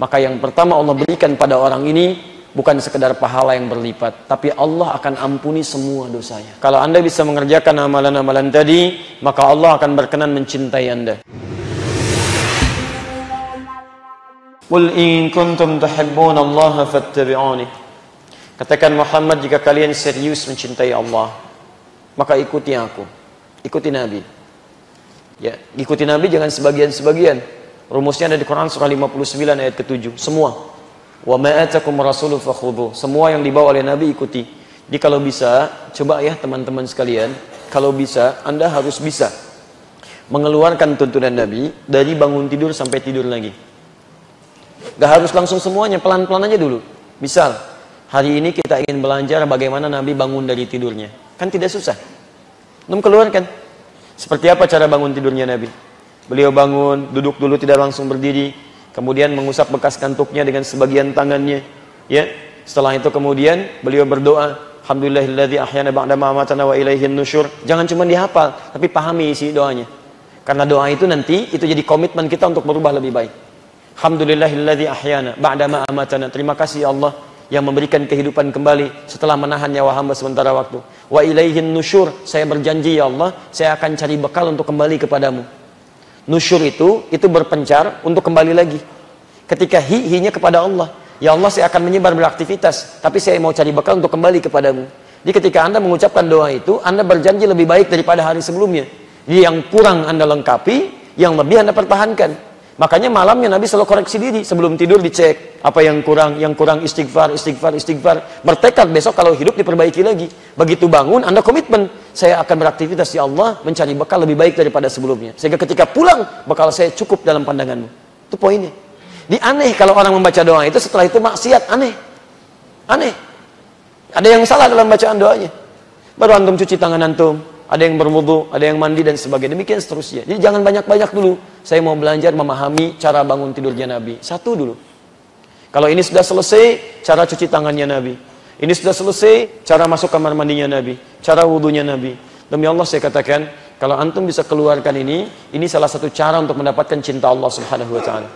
Maka yang pertama Allah berikan pada orang ini bukan sekedar pahala yang berlipat, tapi Allah akan ampuni semua dosanya. Kalau Anda bisa mengerjakan amalan-amalan tadi, maka Allah akan berkenan mencintai Anda. Qul in kuntum tuhibbunallaha fattabi'uni. Katakan Muhammad, jika kalian serius mencintai Allah, maka ikuti aku. Ikuti Nabi. Ya, ikuti Nabi jangan sebagian-sebagian. Rumusnya ada di Quran surah 59 ayat ke-7. Semua. Wa ma atakum rasulu fakhudhu. Semua yang dibawa oleh Nabi ikuti. Jadi kalau bisa, coba ya teman-teman sekalian, kalau bisa Anda harus bisa mengeluarkan tuntunan Nabi dari bangun tidur sampai tidur lagi. Gak harus langsung semuanya, pelan-pelan aja dulu. Misal, hari ini kita ingin belajar bagaimana Nabi bangun dari tidurnya. Kan tidak susah. Keluarkan. Seperti apa cara bangun tidurnya Nabi? Beliau bangun, duduk dulu, tidak langsung berdiri. Kemudian mengusap bekas kantuknya dengan sebagian tangannya. Ya, setelah itu kemudian beliau berdoa, Alhamdulillahilladzi ahyana ba'da ma amatana wa ilaihin nusyur. Jangan cuma dihafal, tapi pahami isi doanya. Karena doa itu nanti itu jadi komitmen kita untuk berubah lebih baik. Alhamdulillahilladzi ahyana ba'da ma amatana. Terima kasih ya Allah yang memberikan kehidupan kembali setelah menahan nyawa hamba sementara waktu. Wa ilaihin nusyur. Saya berjanji ya Allah, saya akan cari bekal untuk kembali kepadamu. Nusyur itu berpencar untuk kembali lagi. Ketika hi-nya kepada Allah. Ya Allah, saya akan menyebar beraktivitas, tapi saya mau cari bekal untuk kembali kepadamu. Jadi ketika Anda mengucapkan doa itu, Anda berjanji lebih baik daripada hari sebelumnya. Jadi yang kurang Anda lengkapi, yang lebih Anda pertahankan. Makanya malamnya Nabi selalu koreksi diri. Sebelum tidur dicek apa yang kurang istighfar. Bertekad besok kalau hidup diperbaiki lagi. Begitu bangun Anda komitmen, saya akan beraktivitas ya Allah mencari bekal lebih baik daripada sebelumnya. Sehingga ketika pulang bekal saya cukup dalam pandanganmu. Itu poinnya. Di aneh kalau orang membaca doa itu setelah itu maksiat, aneh. Ada yang salah dalam bacaan doanya. Baru antum cuci tangan antum, ada yang berwudu, ada yang mandi dan sebagainya. Demikian seterusnya. Jadi jangan banyak-banyak dulu. Saya mau belajar memahami cara bangun tidurnya Nabi. Satu dulu. Kalau ini sudah selesai, cara cuci tangannya Nabi. Ini sudah selesai, cara masuk kamar mandinya Nabi. Cara wudunya Nabi. Demi Allah saya katakan, kalau antum bisa keluarkan ini salah satu cara untuk mendapatkan cinta Allah Subhanahu wa ta'ala.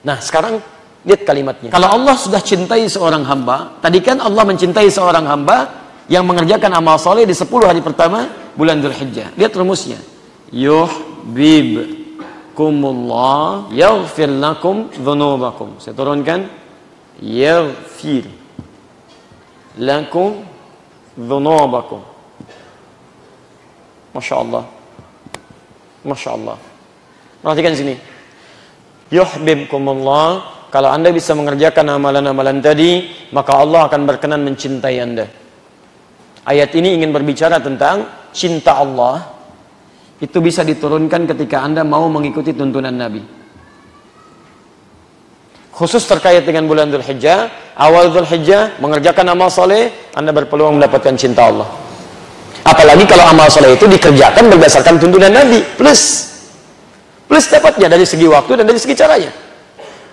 Nah, sekarang lihat kalimatnya. Kalau Allah sudah cintai seorang hamba, tadi kan Allah mencintai seorang hamba yang mengerjakan amal soleh di 10 hari pertama bulan Dzulhijjah. Lihat rumusnya. Yuhibbukumullah yaghfir lakum dzunubakum. Saya turunkan. Yaghfir lakum dzunubakum. Masya Allah. Masya Allah. Perhatikan sini. Yuhibbukumullah. Kalau Anda bisa mengerjakan amalan-amalan tadi, maka Allah akan berkenan mencintai Anda. Ayat ini ingin berbicara tentang cinta Allah. Itu bisa diturunkan ketika Anda mau mengikuti tuntunan Nabi. Khusus terkait dengan bulan Dzulhijjah, awal Dzulhijjah, mengerjakan amal soleh, Anda berpeluang mendapatkan cinta Allah. Apalagi kalau amal soleh itu dikerjakan berdasarkan tuntunan Nabi. Plus dapatnya dari segi waktu dan dari segi caranya.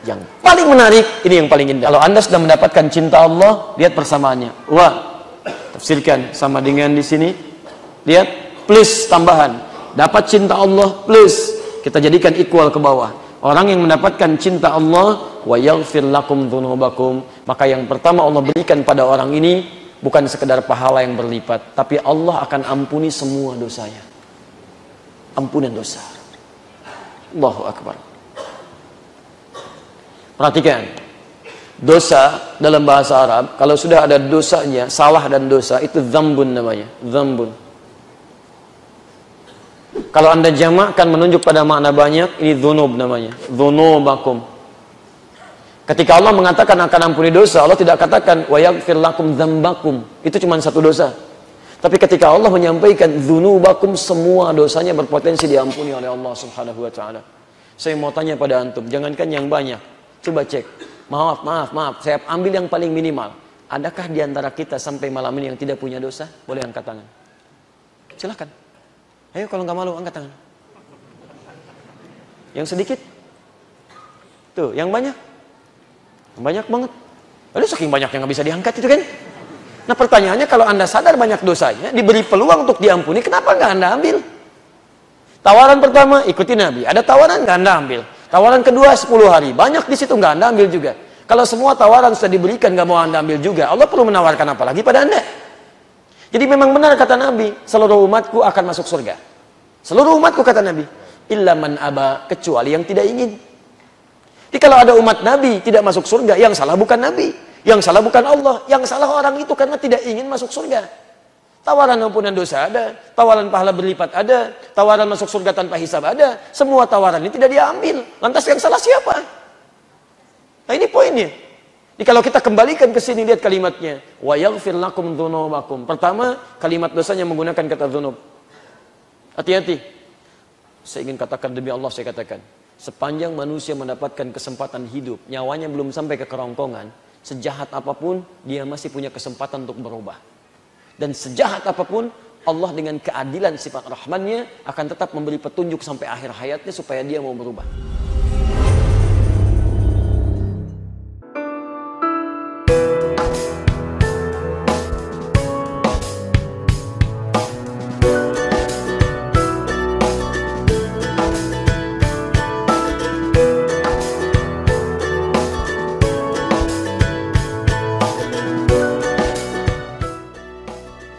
Yang paling menarik, ini yang paling indah. Kalau Anda sudah mendapatkan cinta Allah, lihat persamaannya. Wah. Tafsirkan sama dengan di sini. Lihat, plus tambahan. Dapat cinta Allah plus kita jadikan equal ke bawah. Orang yang mendapatkan cinta Allah, wa yaghfir lakum dzunubakum, maka yang pertama Allah berikan pada orang ini bukan sekedar pahala yang berlipat, tapi Allah akan ampuni semua dosanya. Ampunan dosa. Allahu akbar. Perhatikan. Dosa dalam bahasa Arab, kalau sudah ada dosanya, salah dan dosa, itu dzambun namanya. Dzambun. Kalau Anda jamakkan menunjuk pada makna banyak, ini dzunub namanya. Dzunubakum. Ketika Allah mengatakan akan ampuni dosa, Allah tidak katakan wa yaghfir lakum dzambakum. Itu cuma satu dosa. Tapi ketika Allah menyampaikan dzunubakum, semua dosanya berpotensi diampuni oleh Allah Subhanahu wa ta'ala. Saya mau tanya pada antum, jangankan yang banyak. Coba cek. Maaf, saya ambil yang paling minimal. Adakah di antara kita sampai malam ini yang tidak punya dosa? Boleh angkat tangan. Silakan. Ayo kalau nggak malu angkat tangan. Yang sedikit? Tuh, yang banyak? Banyak banget. Aduh, saking banyak yang nggak bisa diangkat itu kan? Nah pertanyaannya, kalau Anda sadar banyak dosanya, diberi peluang untuk diampuni, kenapa nggak Anda ambil? Tawaran pertama, ikuti Nabi. Ada tawaran nggak Anda ambil? Tawaran kedua 10 hari. Banyak di situ nggak Anda ambil juga. Kalau semua tawaran sudah diberikan nggak mau Anda ambil juga, Allah perlu menawarkan apa lagi pada Anda? Jadi memang benar kata Nabi, seluruh umatku akan masuk surga. Seluruh umatku kata Nabi, illa man aba, kecuali yang tidak ingin. Jadi kalau ada umat Nabi tidak masuk surga, yang salah bukan Nabi, yang salah bukan Allah, yang salah orang itu karena tidak ingin masuk surga. Tawaran ampunan dosa ada, tawaran pahala berlipat ada, tawaran masuk surga tanpa hisab ada. Semua tawaran ini tidak diambil. Lantas yang salah siapa? Nah ini poinnya. Jadi kalau kita kembalikan ke sini, lihat kalimatnya. Wa yaghfir lakum dzunubakum. Pertama, kalimat dosanya menggunakan kata dzunub. Hati-hati. Saya ingin katakan demi Allah, saya katakan. Sepanjang manusia mendapatkan kesempatan hidup, nyawanya belum sampai ke kerongkongan, sejahat apapun, dia masih punya kesempatan untuk berubah. Dan sejahat apapun, Allah dengan keadilan sifat rahmannya akan tetap memberi petunjuk sampai akhir hayatnya supaya dia mau berubah.